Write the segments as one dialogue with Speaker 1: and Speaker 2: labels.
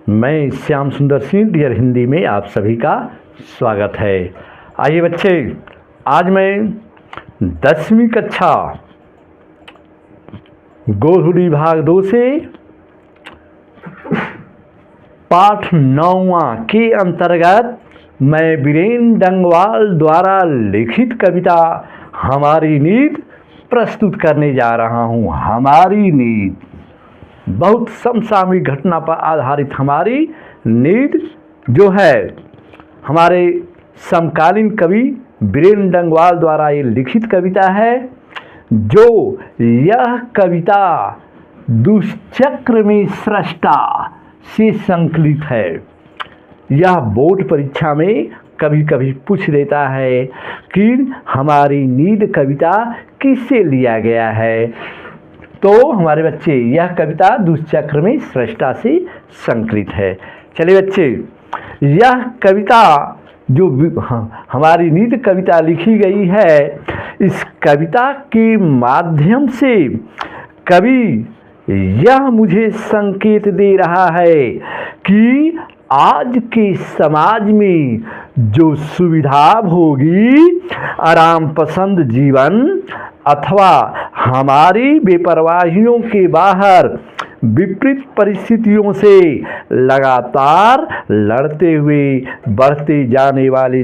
Speaker 1: मैं श्याम सुंदर सिंह डियर हिंदी में आप सभी का स्वागत है। आइए बच्चे, आज मैं 10वीं कक्षा गोधुड़ी भाग 2 से पाठ 9वां के अंतर्गत मैं वीरेन डंगवाल द्वारा लिखित कविता हमारी नींद प्रस्तुत करने जा रहा हूँ। हमारी नींद बहुत समसामयिक घटना पर आधारित हमारी नींद जो है हमारे समकालीन कवि वीरेन डंगवाल द्वारा ये लिखित कविता है। जो यह कविता दुष्चक्र में सृष्टा से संकलित है। यह बोर्ड परीक्षा में कभी कभी पूछ देता है कि हमारी नींद कविता किससे लिया गया है। तो हमारे बच्चे, यह कविता दुष्चक्र में सृष्टा से संकलित है। चलिए बच्चे, यह कविता जो हमारी नींद कविता लिखी गई है, इस कविता के माध्यम से कवि यह मुझे संकेत दे रहा है कि आज के समाज में जो सुविधा होगी, आराम पसंद जीवन अथवा हमारी बेपरवाहियों के बाहर विपरीत परिस्थितियों से लगातार लड़ते हुए बढ़ते जाने वाले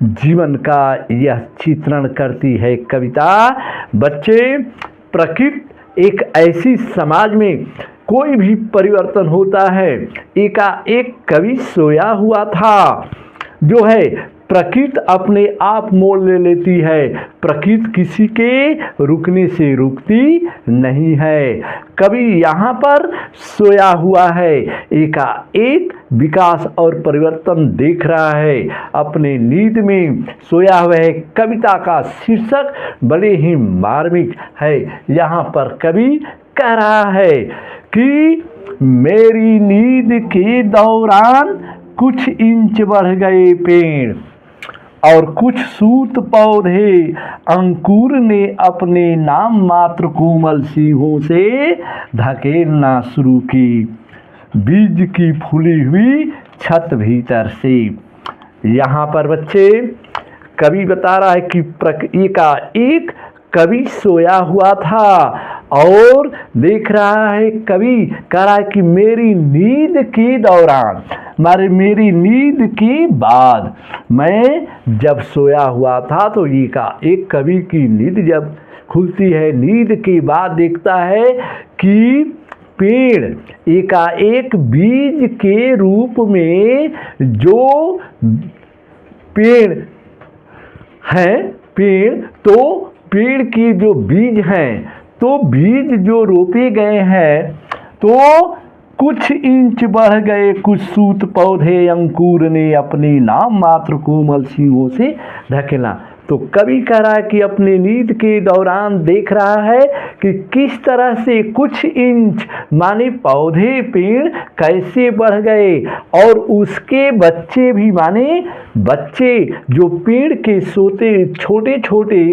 Speaker 1: जीवन का यह चित्रण करती है कविता। बच्चे, प्रकृति एक ऐसी समाज में कोई भी परिवर्तन होता है। एकाएक कवि सोया हुआ था जो है प्रकृति अपने आप मोड़ ले लेती है। प्रकृति किसी के रुकने से रुकती नहीं है। कवि यहाँ पर सोया हुआ है, एकाएक विकास और परिवर्तन देख रहा है। अपने नींद में सोया हुआ है। कविता का शीर्षक बड़े ही मार्मिक है। यहाँ पर कवि कह रहा है कि मेरी नींद के दौरान कुछ इंच बढ़ गए पेड़ और कुछ सूत पौधे अंकुर ने अपने नाम मात्र कोमल सींगों से धकेलना शुरू की। बीज की फूली हुई छत भीतर से। यहाँ पर बच्चे कवि बता रहा है कि एक कवि सोया हुआ था और देख रहा है, कवि कह रहा है कि मेरी नींद के दौरान, मेरी नींद के बाद, मैं जब सोया हुआ था तो एक कवि की नींद जब खुलती है, नींद के बाद देखता है कि पेड़ एकाएक बीज के रूप में जो पेड़ है, पेड़ के जो बीज हैं, तो बीज जो रोपे गए हैं तो कुछ इंच बढ़ गए। कुछ सूत पौधे अंकुर ने अपनी नाम मात्र कोमल सींगों से धकेला। तो कवि कह रहा है कि अपने नींद के दौरान देख रहा है कि किस तरह से कुछ इंच माने पौधे पेड़ कैसे बढ़ गए और उसके बच्चे भी माने बच्चे जो पेड़ के सोते छोटे छोटे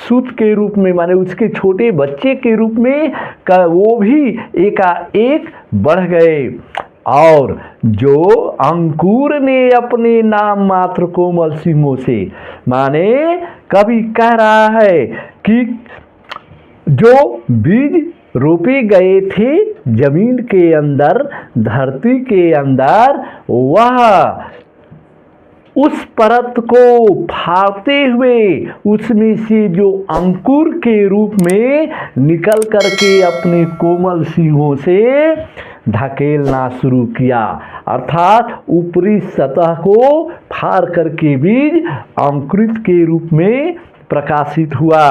Speaker 1: सूत के रूप में माने उसके छोटे बच्चे के रूप में वो भी एकाएक बढ़ गए। और जो अंकुर ने अपने नाम मात्र कोमल सींगों से, माने कवि कह रहा है कि जो बीज रोपे गए थे जमीन के अंदर, धरती के अंदर, वह उस परत को फाड़ते हुए उसमें से जो अंकुर के रूप में निकल करके अपने कोमल सींगों से धकेलना शुरू किया। अर्थात ऊपरी सतह को फाड़ करके बीज अंकुरित के रूप में प्रकाशित हुआ,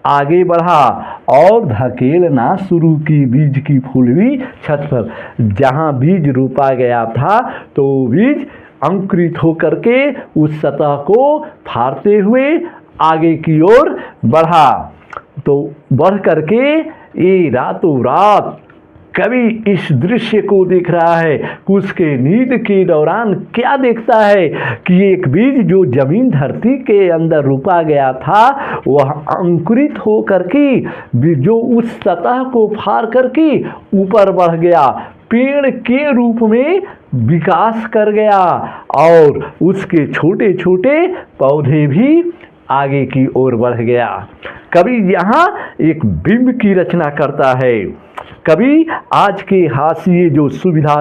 Speaker 1: आगे बढ़ा और धकेलना शुरू की बीज की फूली छत पर। जहाँ बीज रोपा गया था तो बीज अंकुरित होकर के उस सतह को फाड़ते हुए आगे की ओर बढ़ा। तो बढ़ करके ये रातों रात कवि इस दृश्य को देख रहा है कि उसके नींद के दौरान क्या देखता है कि एक बीज जो जमीन धरती के अंदर रोपा गया था वह अंकुरित हो करके जो उस सतह को फाड़ करके ऊपर बढ़ गया, पेड़ के रूप में विकास कर गया और उसके छोटे छोटे पौधे भी आगे की ओर बढ़ गया। कवि यहाँ एक बिंब की रचना करता है। कभी आज के हाशिए जो सुविधा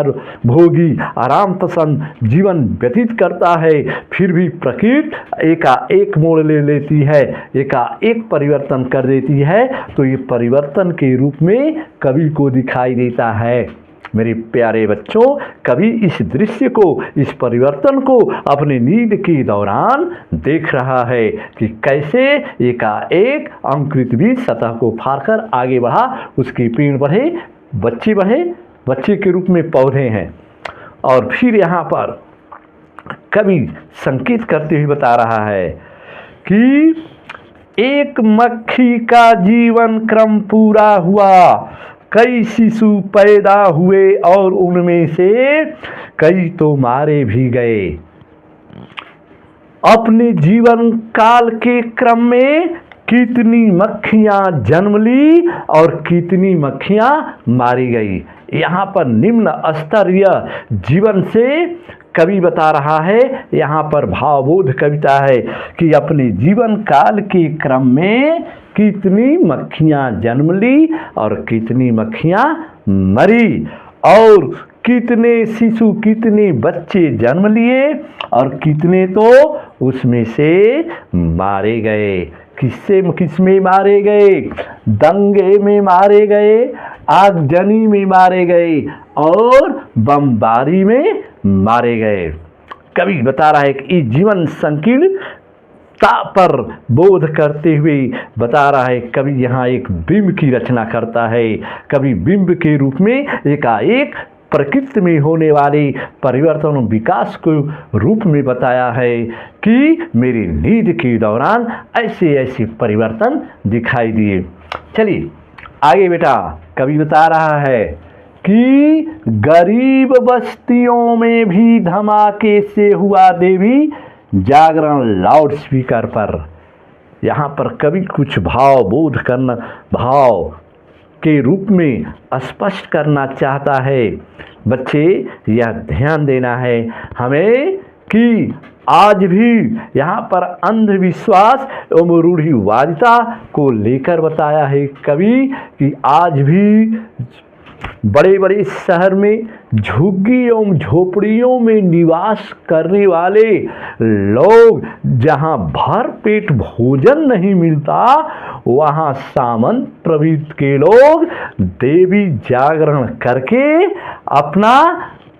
Speaker 1: भोगी आराम पसंद जीवन व्यतीत करता है, फिर भी प्रकृति एकाएक मोड़ ले लेती है, एकाएक परिवर्तन कर देती है, तो ये परिवर्तन के रूप में कवि को दिखाई देता है। मेरे प्यारे बच्चों, कवि इस दृश्य को, इस परिवर्तन को अपने नींद के दौरान देख रहा है कि कैसे एकाएक अंकुरित बीज सतह को फाड़कर आगे बढ़ा, उसके पेड़ बढ़े, बच्चे बढ़े, बच्चे के रूप में पौधे हैं। और फिर यहाँ पर कवि संकेत करते हुए बता रहा है कि एक मक्खी का जीवन क्रम पूरा हुआ, कई शिशु पैदा हुए और उनमें से कई तो मारे भी गए। अपने जीवन काल के क्रम में कितनी मक्खियां जन्म ली और कितनी मक्खियां मारी गई। यहाँ पर निम्न स्तरीय जीवन से कवि बता रहा है, यहाँ पर भावबोध कविता है कि अपने जीवन काल के क्रम में कितनी मक्खियां जन्म ली और कितनी मक्खियां मरी, और कितने शिशु, कितने बच्चे जन्म लिए और कितने तो उसमें से मारे गए। किसमें मारे गए? दंगे में मारे गए, आगजनी में मारे गए और बमबारी में मारे गए। कवि बता रहा है कि जीवन संकीर्णता पर बोध करते हुए बता रहा है। कवि यहाँ एक बिंब की रचना करता है। कवि बिंब के रूप में एकाएक प्रकृति में होने वाले परिवर्तन विकास को रूप में बताया है कि मेरी नींद के दौरान ऐसे ऐसे परिवर्तन दिखाई दिए। चलिए आगे बेटा, कवि बता रहा है कि गरीब बस्तियों में भी धमाके से हुआ देवी जागरण लाउड स्पीकर पर। यहाँ पर कवि कुछ भाव के रूप में स्पष्ट करना चाहता है। बच्चे यह ध्यान देना है हमें कि आज भी यहाँ पर अंधविश्वास एवं रूढ़िवादिता को लेकर बताया है कवि कि आज भी बड़े बड़े शहर में झुग्गी एवं झोपड़ियों में निवास करने वाले लोग, जहाँ भर पेट भोजन नहीं मिलता, वहाँ सामंत प्रवृत्ति के लोग देवी जागरण करके अपना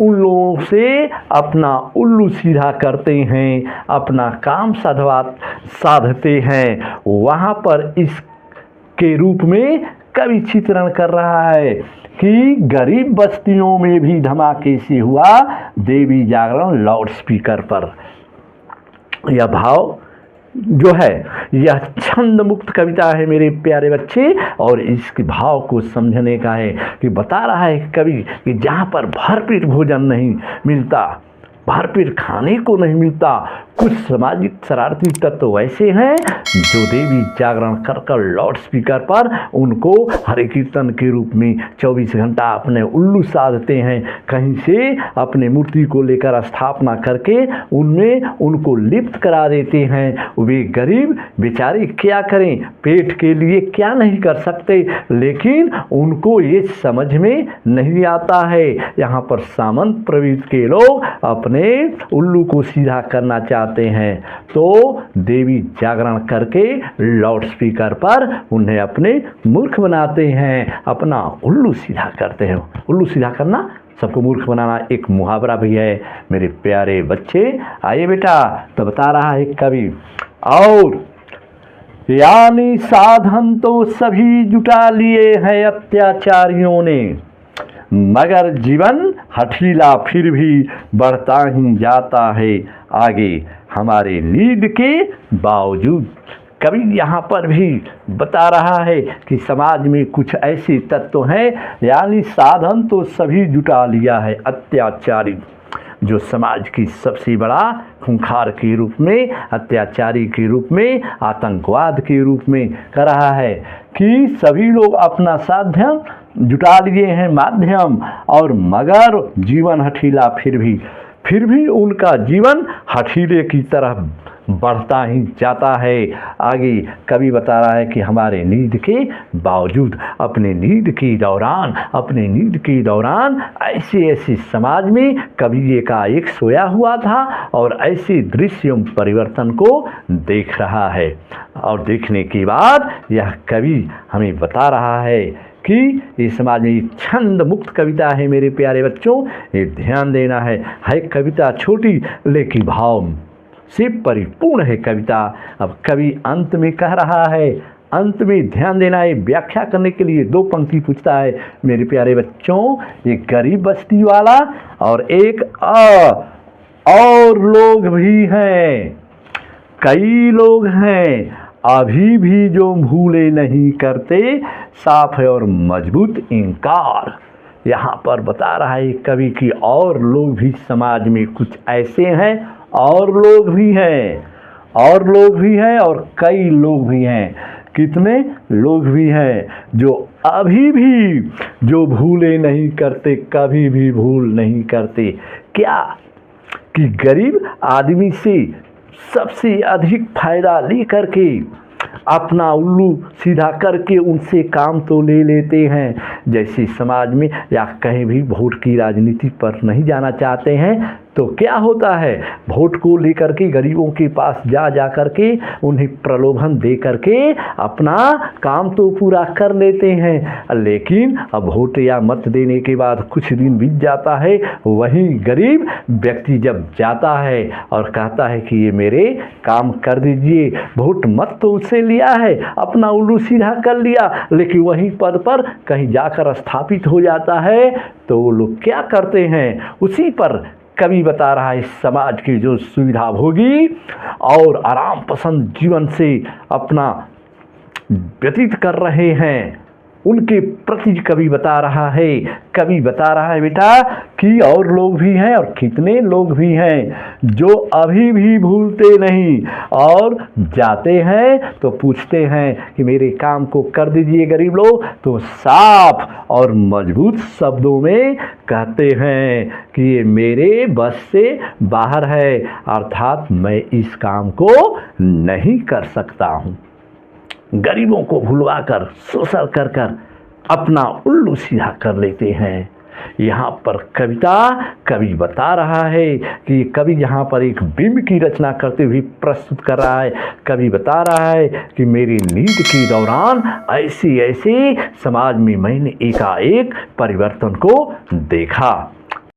Speaker 1: उन लोगों से अपना उल्लू सीधा करते हैं, अपना काम साधते हैं। वहाँ पर इसके रूप में कवि चित्रण कर रहा है कि गरीब बस्तियों में भी धमाके से हुआ देवी जागरण लाउड स्पीकर पर। यह भाव जो है यह छंद मुक्त कविता है मेरे प्यारे बच्चे, और इसके भाव को समझने का है कि बता रहा है कवि कि जहाँ पर भरपेट भोजन नहीं मिलता, भरपेट खाने को नहीं मिलता, कुछ सामाजिक शरारती तत्व ऐसे हैं जो देवी जागरण कर लाउड स्पीकर पर उनको हरे कीर्तन के रूप में 24 घंटा अपने उल्लू साधते हैं। कहीं से अपने मूर्ति को लेकर स्थापना करके उनमें उनको लिप्त करा देते हैं। वे गरीब बेचारे क्या करें, पेट के लिए क्या नहीं कर सकते, लेकिन उनको ये समझ में नहीं आता है। यहाँ पर सामंत प्रवृत्ति के लोग अपने उल्लू को सीधा करना चाहते हैं, तो देवी जागरण करके लाउड स्पीकर पर उन्हें अपने मूर्ख बनाते हैं, अपना उल्लू सीधा करते हैं। उल्लू सीधा करना, सबको मूर्ख बनाना एक मुहावरा भी है मेरे प्यारे बच्चे। आइए बेटा, तो बता रहा है कवि, और यानी साधन तो सभी जुटा लिए हैं अत्याचारियों ने, मगर जीवन हठीला फिर भी बढ़ता ही जाता है आगे हमारे नीड के बावजूद। कवि यहाँ पर भी बता रहा है कि समाज में कुछ ऐसे तत्व हैं, यानी साधन तो सभी जुटा लिया है अत्याचारी, जो समाज की सबसे बड़ा खूंखार के रूप में, अत्याचारी के रूप में, आतंकवाद के रूप में कर रहा है कि सभी लोग अपना साधन जुटा लिए हैं माध्यम, और मगर जीवन हठीला फिर भी उनका जीवन हठीले की तरह बढ़ता ही जाता है। आगे कवि बता रहा है कि हमारे नींद के बावजूद अपने नींद के दौरान ऐसे समाज में कवि एकाएक सोया हुआ था और ऐसे दृश्य परिवर्तन को देख रहा है। और देखने के बाद यह कवि हमें बता रहा है कि इस समाज में छंद मुक्त कविता है मेरे प्यारे बच्चों, ये ध्यान देना है कविता छोटी लेकिन भाव से परिपूर्ण है कविता। अब कवि अंत में कह रहा है, अंत में ध्यान देना है, व्याख्या करने के लिए 2 पंक्ति पूछता है मेरे प्यारे बच्चों, एक गरीब बस्ती वाला और एक और लोग भी हैं, कई लोग हैं अभी भी जो भूले नहीं करते साफ है और मजबूत इनकार। यहाँ पर बता रहा है कवि कि और लोग भी समाज में कुछ ऐसे हैं, और लोग भी हैं और कई लोग भी हैं। कितने लोग भी हैं जो अभी भी जो भूले नहीं करते, कभी भी भूल नहीं करते। क्या कि गरीब आदमी से सबसे अधिक फायदा लेकर के अपना उल्लू सीधा करके उनसे काम तो ले लेते हैं। जैसे समाज में या कहीं भी वोट की राजनीति पर नहीं जाना चाहते हैं तो क्या होता है, वोट को लेकर के गरीबों के पास जा कर के उन्हें प्रलोभन दे करके अपना काम तो पूरा कर लेते हैं। लेकिन अब वोट या मत देने के बाद कुछ दिन बीत जाता है, वहीं गरीब व्यक्ति जब जाता है और कहता है कि ये मेरे काम कर दीजिए, वोट मत तो उससे लिया है, अपना उल्लू सीधा कर लिया, लेकिन वहीं पद पर कहीं जाकर स्थापित हो जाता है तो वो लोग क्या करते हैं, उसी पर कवि बता रहा है समाज की जो सुविधा भोगी और आराम पसंद जीवन से अपना व्यतीत कर रहे हैं उनके प्रति कवि बता रहा है बेटा कि और लोग भी हैं और कितने लोग भी हैं जो अभी भी भूलते नहीं और जाते हैं तो पूछते हैं कि मेरे काम को कर दीजिए गरीब लोग, तो साफ और मजबूत शब्दों में कहते हैं कि ये मेरे बस से बाहर है, अर्थात मैं इस काम को नहीं कर सकता हूँ। गरीबों को भुलवा कर शोषण कर अपना उल्लू सीधा कर लेते हैं। यहाँ पर कवि बता रहा है कि कवि यहाँ पर एक बिंब की रचना करते हुए प्रस्तुत कर रहा है। कवि बता रहा है कि मेरी नींद के दौरान ऐसे समाज में मैंने एकाएक परिवर्तन को देखा।